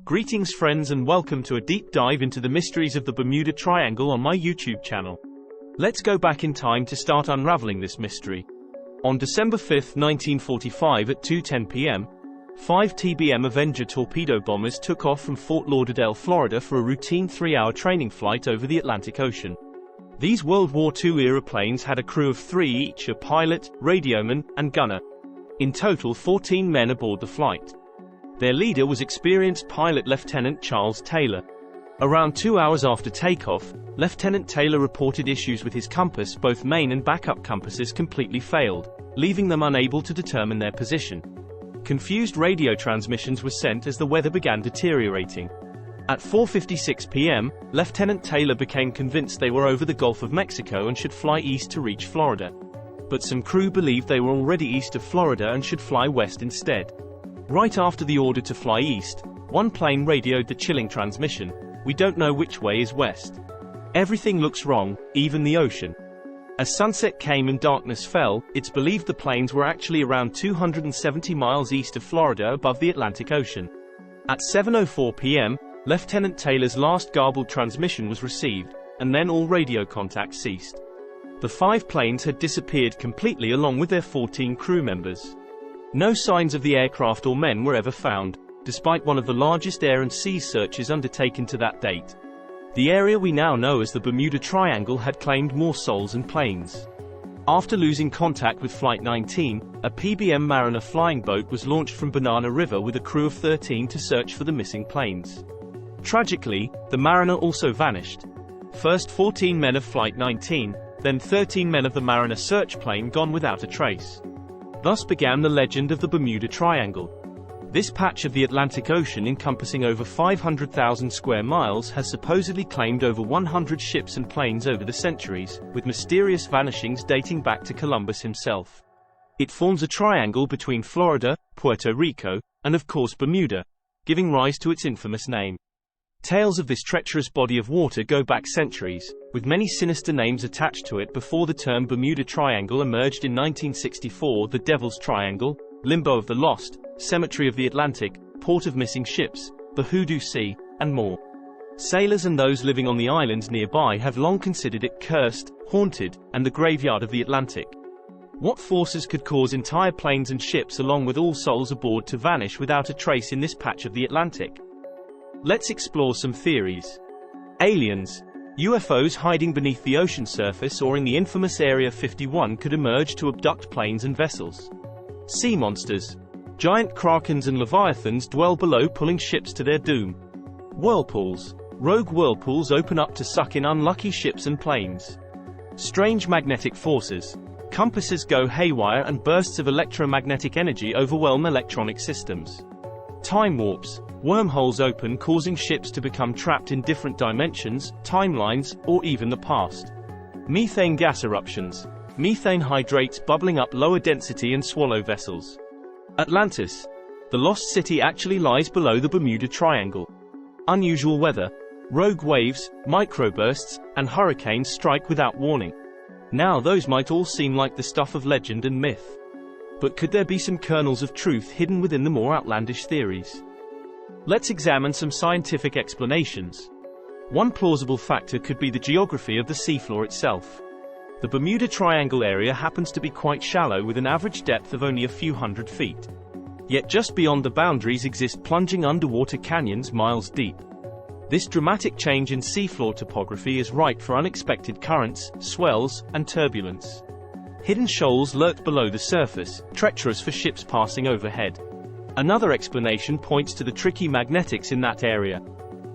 Greetings friends, and welcome to a deep dive into the mysteries of the Bermuda Triangle on my YouTube channel. Let's go back in time to start unraveling this mystery. On December 5, 1945 at 2:10 p.m., 5 TBM Avenger torpedo bombers took off from Fort Lauderdale, Florida for a routine 3-hour training flight over the Atlantic Ocean. These World War II-era planes had a crew of 3 each, a pilot, radioman, and gunner. In total 14 men aboard the flight. Their leader was experienced pilot Lieutenant Charles Taylor. Around 2 hours after takeoff, Lieutenant Taylor reported issues with his compass. Both main and backup compasses completely failed, leaving them unable to determine their position. Confused radio transmissions were sent as the weather began deteriorating. At 4:56 p.m., Lieutenant Taylor became convinced they were over the Gulf of Mexico and should fly east to reach Florida. But some crew believed they were already east of Florida and should fly west instead. Right after the order to fly east, one plane radioed the chilling transmission: "We don't know which way is west. Everything looks wrong, even the ocean." As sunset came and darkness fell, it's believed the planes were actually around 270 miles east of Florida above the Atlantic Ocean. At 7:04 p.m., Lieutenant Taylor's last garbled transmission was received, and then all radio contact ceased. The 5 planes had disappeared completely along with their 14 crew members. No signs of the aircraft or men were ever found, despite one of the largest air and sea searches undertaken to that date. The area we now know as the Bermuda Triangle had claimed more souls and planes. After losing contact with Flight 19, a PBM Mariner flying boat was launched from Banana River with a crew of 13 to search for the missing planes. Tragically, the Mariner also vanished. First 14 men of Flight 19, then 13 men of the Mariner search plane gone without a trace. Thus began the legend of the Bermuda Triangle. This patch of the Atlantic Ocean, encompassing over 500,000 square miles, has supposedly claimed over 100 ships and planes over the centuries, with mysterious vanishings dating back to Columbus himself. It forms a triangle between Florida, Puerto Rico, and of course Bermuda, giving rise to its infamous name. Tales of this treacherous body of water go back centuries, with many sinister names attached to it. Before the term Bermuda Triangle emerged in 1964, the Devil's Triangle, Limbo of the Lost, Cemetery of the Atlantic, Port of Missing Ships, the Hoodoo Sea, and more. Sailors and those living on the islands nearby have long considered it cursed, haunted, and the graveyard of the Atlantic. What forces could cause entire planes and ships along with all souls aboard to vanish without a trace in this patch of the Atlantic? Let's explore some theories. Aliens. UFOs hiding beneath the ocean surface or in the infamous Area 51 could emerge to abduct planes and vessels. Sea monsters. Giant krakens and leviathans dwell below, pulling ships to their doom. Whirlpools. Rogue whirlpools open up to suck in unlucky ships and planes. Strange magnetic forces. Compasses go haywire and bursts of electromagnetic energy overwhelm electronic systems. Time warps. Wormholes open, causing ships to become trapped in different dimensions, timelines, or even the past. Methane gas eruptions. Methane hydrates bubbling up lower density and swallow vessels. Atlantis. The lost city actually lies below the Bermuda Triangle. Unusual weather. Rogue waves, microbursts, and hurricanes strike without warning. Now those might all seem like the stuff of legend and myth. But could there be some kernels of truth hidden within the more outlandish theories? Let's examine some scientific explanations. One plausible factor could be the geography of the seafloor itself. The Bermuda Triangle area happens to be quite shallow, with an average depth of only a few hundred feet. Yet just beyond the boundaries exist plunging underwater canyons miles deep. This dramatic change in seafloor topography is ripe for unexpected currents, swells, and turbulence. Hidden shoals lurk below the surface, treacherous for ships passing overhead. Another explanation points to the tricky magnetics in that area.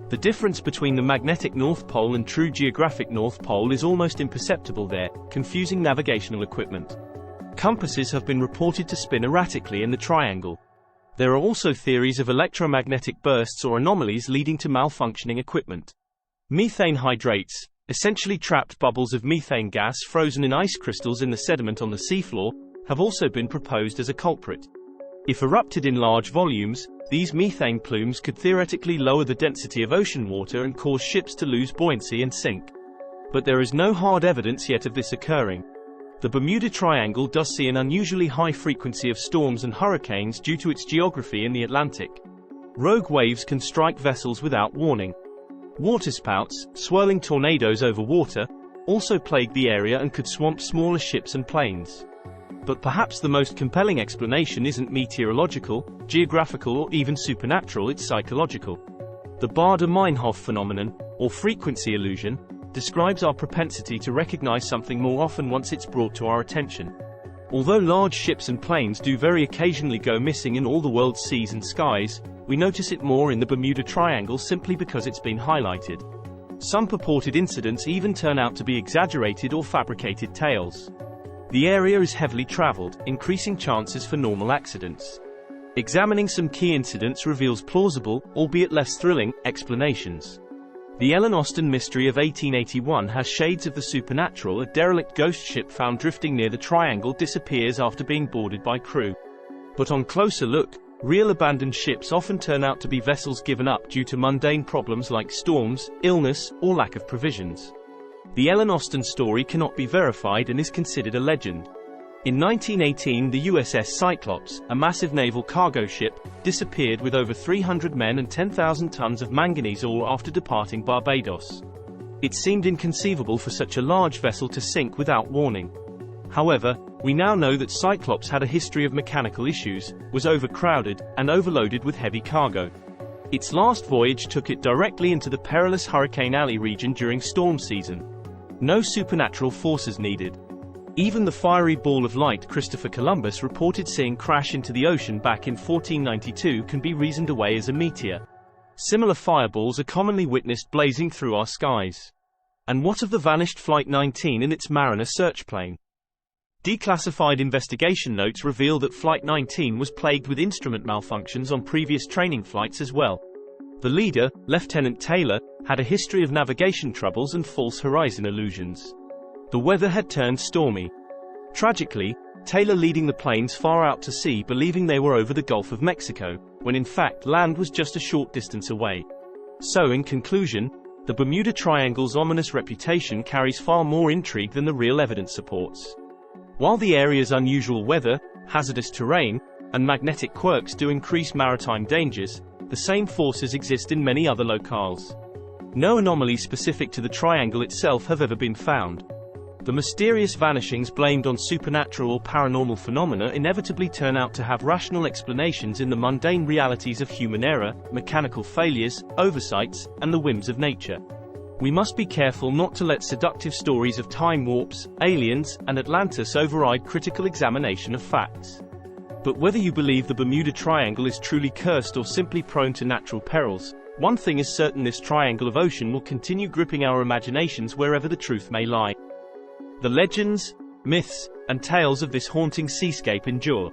The difference between the magnetic North Pole and true geographic North Pole is almost imperceptible there, confusing navigational equipment. Compasses have been reported to spin erratically in the triangle. There are also theories of electromagnetic bursts or anomalies leading to malfunctioning equipment. Methane hydrates, essentially trapped bubbles of methane gas frozen in ice crystals in the sediment on the seafloor, have also been proposed as a culprit. If erupted in large volumes, these methane plumes could theoretically lower the density of ocean water and cause ships to lose buoyancy and sink. But there is no hard evidence yet of this occurring. The Bermuda Triangle does see an unusually high frequency of storms and hurricanes due to its geography in the Atlantic. Rogue waves can strike vessels without warning. Waterspouts, swirling tornadoes over water, also plague the area and could swamp smaller ships and planes. But perhaps the most compelling explanation isn't meteorological, geographical, or even supernatural, it's psychological. The Baader-Meinhof phenomenon, or frequency illusion, describes our propensity to recognize something more often once it's brought to our attention. Although large ships and planes do very occasionally go missing in all the world's seas and skies, we notice it more in the Bermuda Triangle simply because it's been highlighted. Some purported incidents even turn out to be exaggerated or fabricated tales. The area is heavily traveled, increasing chances for normal accidents. Examining some key incidents reveals plausible, albeit less thrilling, explanations. The Ellen Austin mystery of 1881 has shades of the supernatural. A derelict ghost ship found drifting near the triangle disappears after being boarded by crew. But on closer look, real abandoned ships often turn out to be vessels given up due to mundane problems like storms, illness, or lack of provisions. The Ellen Austin story cannot be verified and is considered a legend. In 1918, the USS Cyclops, a massive naval cargo ship, disappeared with over 300 men and 10,000 tons of manganese ore after departing Barbados. It seemed inconceivable for such a large vessel to sink without warning. However, we now know that Cyclops had a history of mechanical issues, was overcrowded, and overloaded with heavy cargo. Its last voyage took it directly into the perilous Hurricane Alley region during storm season. No supernatural forces needed. Even the fiery ball of light Christopher Columbus reported seeing crash into the ocean back in 1492 can be reasoned away as a meteor. Similar fireballs are commonly witnessed blazing through our skies. And what of the vanished Flight 19 and its Mariner search plane? Declassified investigation notes reveal that Flight 19 was plagued with instrument malfunctions on previous training flights as well. The leader, Lieutenant Taylor, had a history of navigation troubles and false horizon illusions. The weather had turned stormy. Tragically, Taylor leading the planes far out to sea believing they were over the Gulf of Mexico, when in fact land was just a short distance away. So in conclusion, the Bermuda Triangle's ominous reputation carries far more intrigue than the real evidence supports. While the area's unusual weather, hazardous terrain, and magnetic quirks do increase maritime dangers, the same forces exist in many other locales. No anomalies specific to the triangle itself have ever been found. The mysterious vanishings blamed on supernatural or paranormal phenomena inevitably turn out to have rational explanations in the mundane realities of human error, mechanical failures, oversights, and the whims of nature. We must be careful not to let seductive stories of time warps, aliens, and Atlantis override critical examination of facts. But whether you believe the Bermuda Triangle is truly cursed or simply prone to natural perils, one thing is certain: this triangle of ocean will continue gripping our imaginations wherever the truth may lie. The legends, myths, and tales of this haunting seascape endure.